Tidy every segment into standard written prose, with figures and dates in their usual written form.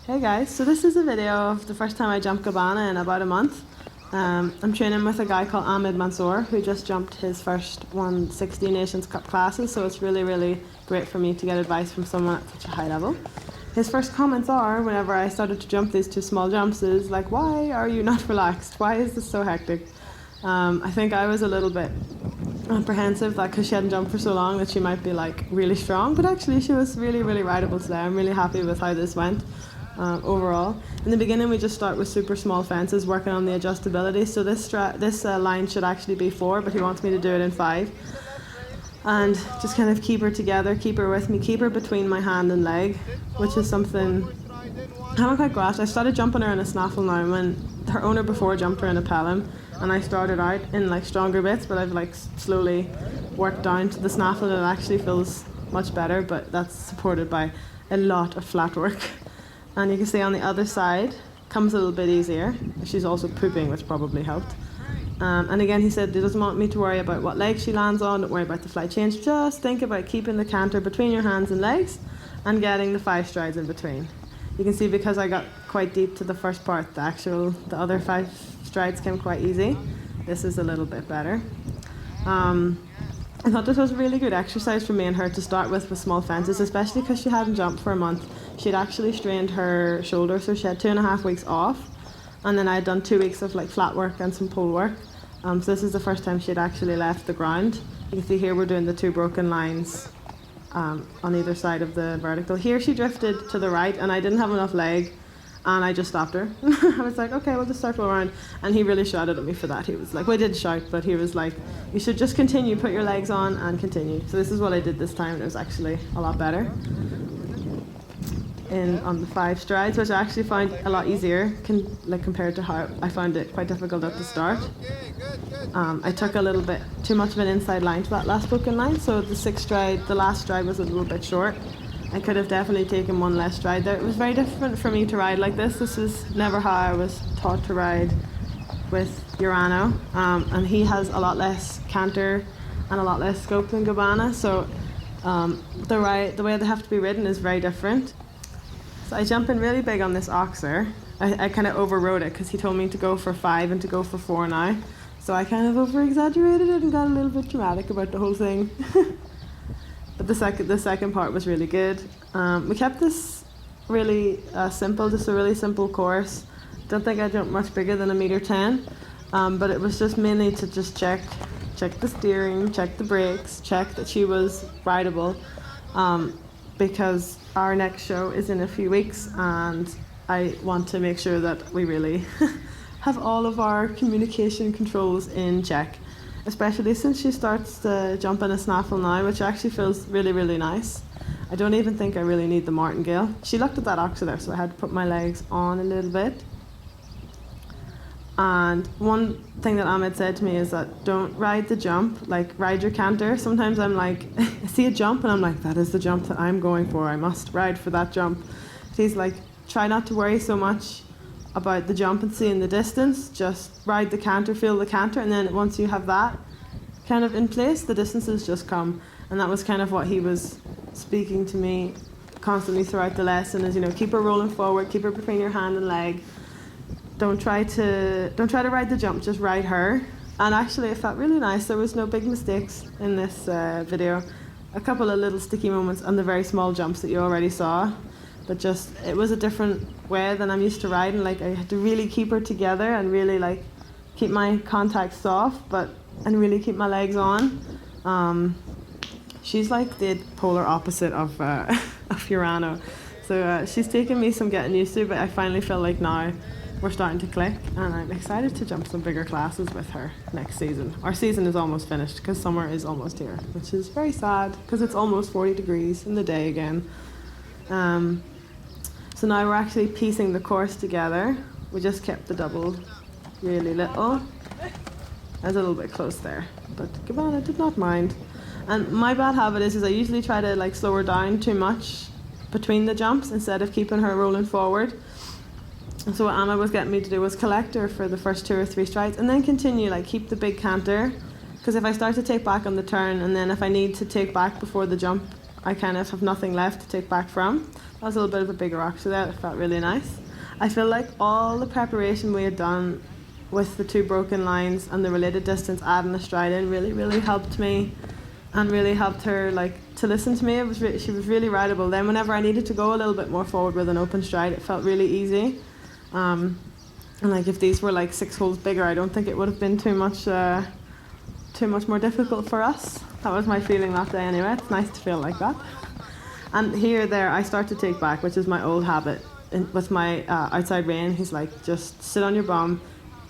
Hey guys, so this is a video of the first time I jumped Gabbana in about a month. I'm training with a guy called Mansour who just jumped his first 160 Nations Cup classes, so it's really great for me to get advice from someone at such a high level. His first comments are, whenever I started to jump these two small jumps, is like, why are you not relaxed? Why is this so hectic? I think I was a little bit apprehensive that because she hadn't jumped for so long that she might be like really strong, but actually she was really rideable today. I'm really happy with how this went. Overall, in the beginning we just start with super small fences, working on the adjustability. So this line should actually be 4, but he wants me to do it in 5, and just kind of keep her together, keep her with me, keep her between my hand and leg, which is something I haven't quite grasped. I started jumping her in a snaffle now, when her owner before jumped her in a pelham, and I started out in like stronger bits, but I've like slowly worked down to the snaffle and it actually feels much better, but that's supported by a lot of flat work. And you can see on the other side, comes a little bit easier. She's also pooping, which probably helped. And again, he said he doesn't want me to worry about what leg she lands on, don't worry about the flight change, just think about keeping the canter between your hands and legs and getting the 5 strides in between. You can see because I got quite deep to the first part, the other 5 strides came quite easy. This is a little bit better. I thought this was a really good exercise for me and her to start with small fences, especially because she hadn't jumped for a month. She'd actually strained her shoulder, so she had 2.5 weeks off, and then I had done 2 weeks of like flat work and some pole work. So this is the first time she'd actually left the ground. You can see here we're doing the 2 broken lines on either side of the vertical. Here she drifted to the right and I didn't have enough leg, and I just stopped her. I was like, okay, we'll just circle around. And he really shouted at me for that. He was like, well, I did shout, but he was like, you should just continue, put your legs on and continue. So this is what I did this time, and it was actually a lot better. On the 5 strides, which I actually found a lot easier compared to how I found it quite difficult at the start. I took a little bit too much of an inside line to that last broken line, so the last stride was a little bit short. I could have definitely taken 1 less stride there. It was very different for me to ride like this. This is never how I was taught to ride with Urano, and he has a lot less canter and a lot less scope than Gabbana, so the way they have to be ridden is very different. So I jump in really big on this oxer. I kind of overrode it because he told me to go for 5 and to go for 4 now. So I kind of over-exaggerated it and got a little bit dramatic about the whole thing. But the second part was really good. We kept this really simple, just a really simple course. Don't think I jumped much bigger than 1.10 m, but it was just mainly to just check the steering, check the brakes, check that she was rideable, because our next show is in a few weeks and I want to make sure that we really have all of our communication controls in check, especially since she starts to jump in a snaffle now, which actually feels really nice. I don't even think I really need the martingale. She looked at that oxer there, so I had to put my legs on a little bit. And one thing that Ahmed said to me is that don't ride the jump, like ride your canter. Sometimes I'm like, I see a jump and I'm like, that is the jump that I'm going for, I must ride for that jump. So he's like, try not to worry so much about the jump and seeing the distance, just ride the canter, feel the canter, and then once you have that kind of in place, the distances just come. And that was kind of what he was speaking to me constantly throughout the lesson, is, you know, keep her rolling forward, keep her between your hand and leg. Don't try to ride the jump, just ride her. And actually it felt really nice. There was no big mistakes in this video. A couple of little sticky moments on the very small jumps that you already saw, but just it was a different way than I'm used to riding. Like I had to really keep her together and really like keep my contacts soft, and really keep my legs on. She's like the polar opposite of Urano. So she's taken me some getting used to, but I finally feel like now we're starting to click, and I'm excited to jump some bigger classes with her next season. Our season is almost finished because summer is almost here, which is very sad because it's almost 40 degrees in the day again. So now we're actually piecing the course together. We just kept the double really little. I was a little bit close there, but Gabbana did not mind. And my bad habit is I usually try to like slow her down too much between the jumps instead of keeping her rolling forward. And so what Anna was getting me to do was collect her for the first 2 or 3 strides and then continue, like keep the big canter. Because if I start to take back on the turn, and then if I need to take back before the jump, I kind of have nothing left to take back from. That was a little bit of a bigger rock, so that felt really nice. I feel like all the preparation we had done with the 2 broken lines and the related distance, adding a stride in, really helped me, and really helped her like to listen to me. It was she was really rideable. Then whenever I needed to go a little bit more forward with an open stride, it felt really easy. And like if these were like 6 holes bigger, I don't think it would have been too much more difficult for us. That was my feeling that day anyway. It's nice to feel like that. And there, I start to take back, which is my old habit. With my outside rein, he's like, just sit on your bum,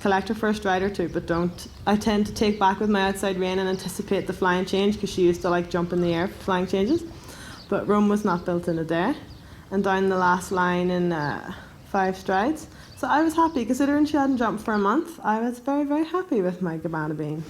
collect her first stride or 2, but don't. I tend to take back with my outside rein and anticipate the flying change, because she used to like jump in the air for flying changes. But Rome was not built in a day. And down the last line in 5 strides. So I was happy, considering she hadn't jumped for a month. I was very happy with my Gabbana bean.